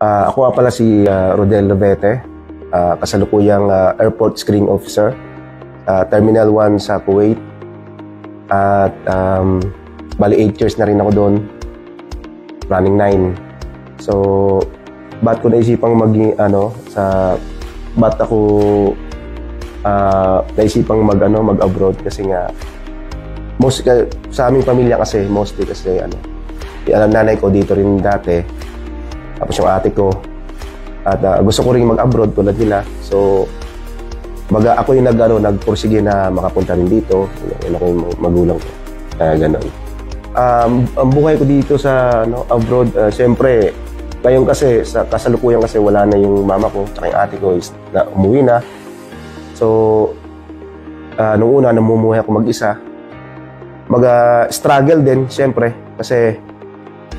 Ako nga pala si Rodel Lobete, kasalukuyang Airport Screening Officer, Terminal 1 sa Kuwait. At bali 8 years na rin ako doon, running 9. So, ba't ko naisipang ba't ako naisipang mag-abroad kasi nga, sa aming pamilya kasi, mostly kasi yung nanay ko dito rin dati, tapos yung ate ko, at gusto ko rin mag-abroad tulad nila. So, ako yung nagpursige na makapunta rin dito. Yun ako yung magulang ko. Ganon. Ang buhay ko dito sa abroad, siyempre, ngayon kasi, sa kasalukuyan kasi wala na yung mama ko, tsaka yung ate ko is umuwi na. So, nung una, namumuhay ako mag-isa. Struggle din, siyempre, kasi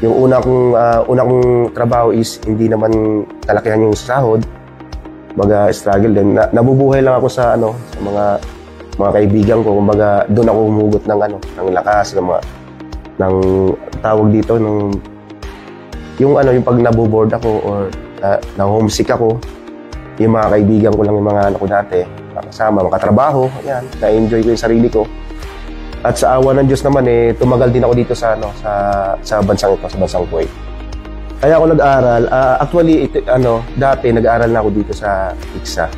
yung una kong trabaho is hindi naman kalakihan yung sahod. Struggle din. Nabubuhay lang ako sa mga kaibigan ko. Doon ako humugot ng lakas, ng tawag dito, yung pag naboboard ako or na homesick ako, yung mga kaibigan ko lang, yung mga anak ko dati, kasama, makatrabaho, ayan, na-enjoy ko yung sarili ko. At sa awa ng Diyos naman, tumagal din ako dito sa bansang ito, sa bansang Kuwait. Kaya ako nag-aaral. Actually, dati nag-aaral na ako dito sa ICSA.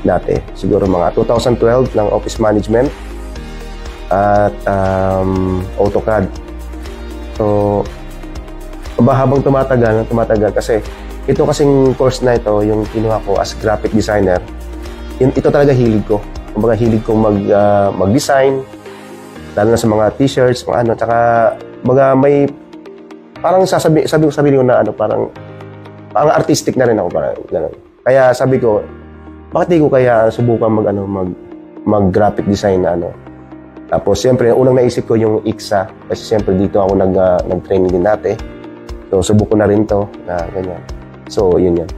Dati, siguro mga 2012 ng Office Management at AutoCAD. So, habang tumatagal kasi ito kasing course na ito, yung kinuha ko as graphic designer, ito talaga hilig ko. Hilig ko mag-design, lalo na sa mga t-shirts, tsaka may parang sabi ko na parang artistic na rin ako, parang gano'n. Kaya sabi ko, bakit di ko kaya subukan mag-graphic design na Tapos siyempre, unang naisip ko yung ICSA, kasi siyempre dito ako nag-training din dati. So subok ko na rin to, na ganyan. So yun yan.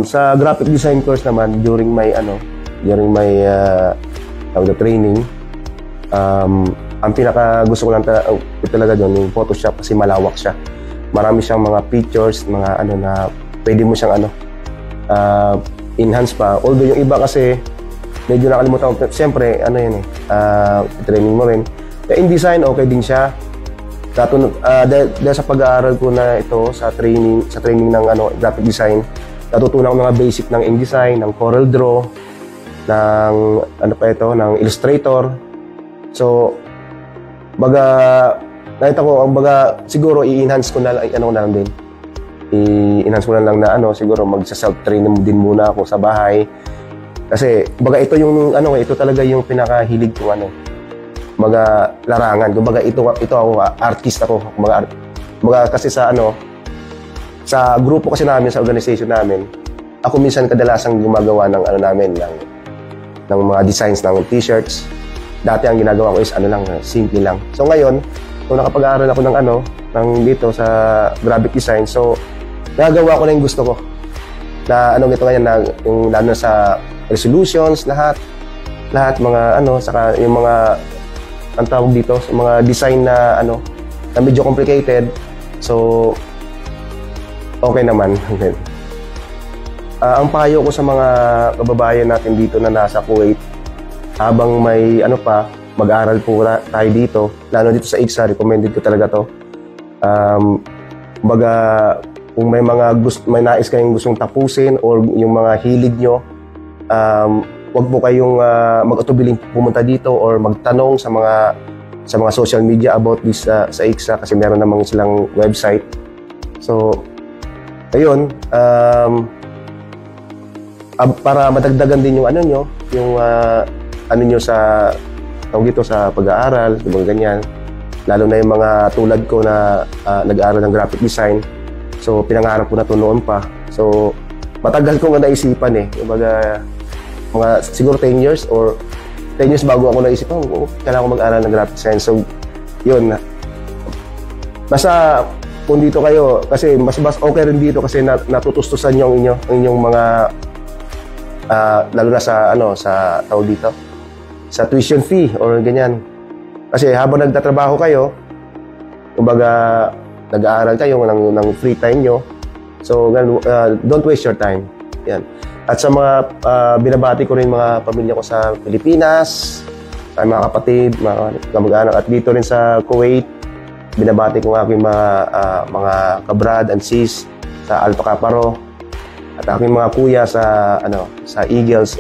Sa graphic design course naman, during my training, ang pinaka gusto ko lang talaga doon yung Photoshop kasi malawak siya. Marami siyang mga features, mga na pwede mo siyang enhance pa. Although yung iba kasi medyo nakalimutan ko. Siyempre, training mo rin. InDesign, okay din siya. Dahil sa pag-aaral ko na ito sa training ng graphic design, natutunan ko mga basic ng InDesign, ng CorelDRAW, ng ng Illustrator. So, nakita ko, siguro i-enhance ko na lang din. I-enhance ko na lang na siguro magsa-self-train din muna ako sa bahay. Kasi, ito yung, ito talaga yung pinakahilig ko, larangan. Ito ako, artist ako. Kasi sa grupo kasi namin, sa organization namin, ako minsan kadalasang gumagawa ng ng mga designs ng t-shirts. Dati ang ginagawa ko is simple lang. So ngayon, kung nakapag-aaral ako ng dito sa graphic design, so nagagawa ko na yung gusto ko. Na ito ngayon, yung lalo sa resolutions, lahat mga saka yung mga ang tawag dito, sa mga design na na medyo complicated. So okay naman. Ang payo ko sa mga kababayan natin dito na nasa Kuwait, habang may mag-aaral po tayo dito, lalo dito sa ICSA, recommended ko talaga to. Kung may nais kayong gustong tapusin or yung mga hilig nyo, wag po kayong mag-atubiling pumunta dito or magtanong sa mga social media about this sa ICSA kasi meron namang silang website. So, ayun, para madagdagan din yung nyo sa sa pag-aaral, yung ganyan. Lalo na yung mga tulad ko na nag-aaral ng graphic design. So, pinangarap ko na ito noon pa. So, matagal ko nga naisipan mga siguro 10 years or 10 years bago ako naisip, kailangan ko mag-aaral ng graphic design. So, yun. Basta, kung dito kayo, kasi mas okay rin dito kasi natutustusan yung inyong mga lalo na sa tawag dito, sa tuition fee or ganyan. Kasi habang nagtatrabaho kayo, nag-aaral kayo ng free time nyo, So, don't waste your time. Yan. At sa mga binabati ko rin mga pamilya ko sa Pilipinas, sa mga kapatid, mga kamag-anak, at dito rin sa Kuwait, binabati ko ang aking mga kabrad and sis sa Alpha Kappa Rho, at aking mga kuya sa Eagles,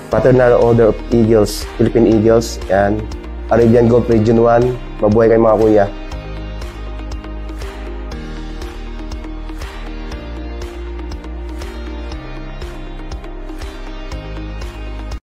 Fraternal Order of Eagles, Philippine Eagles, yan, Arabian Gulf Region 1, mabuhay kayo mga kuya.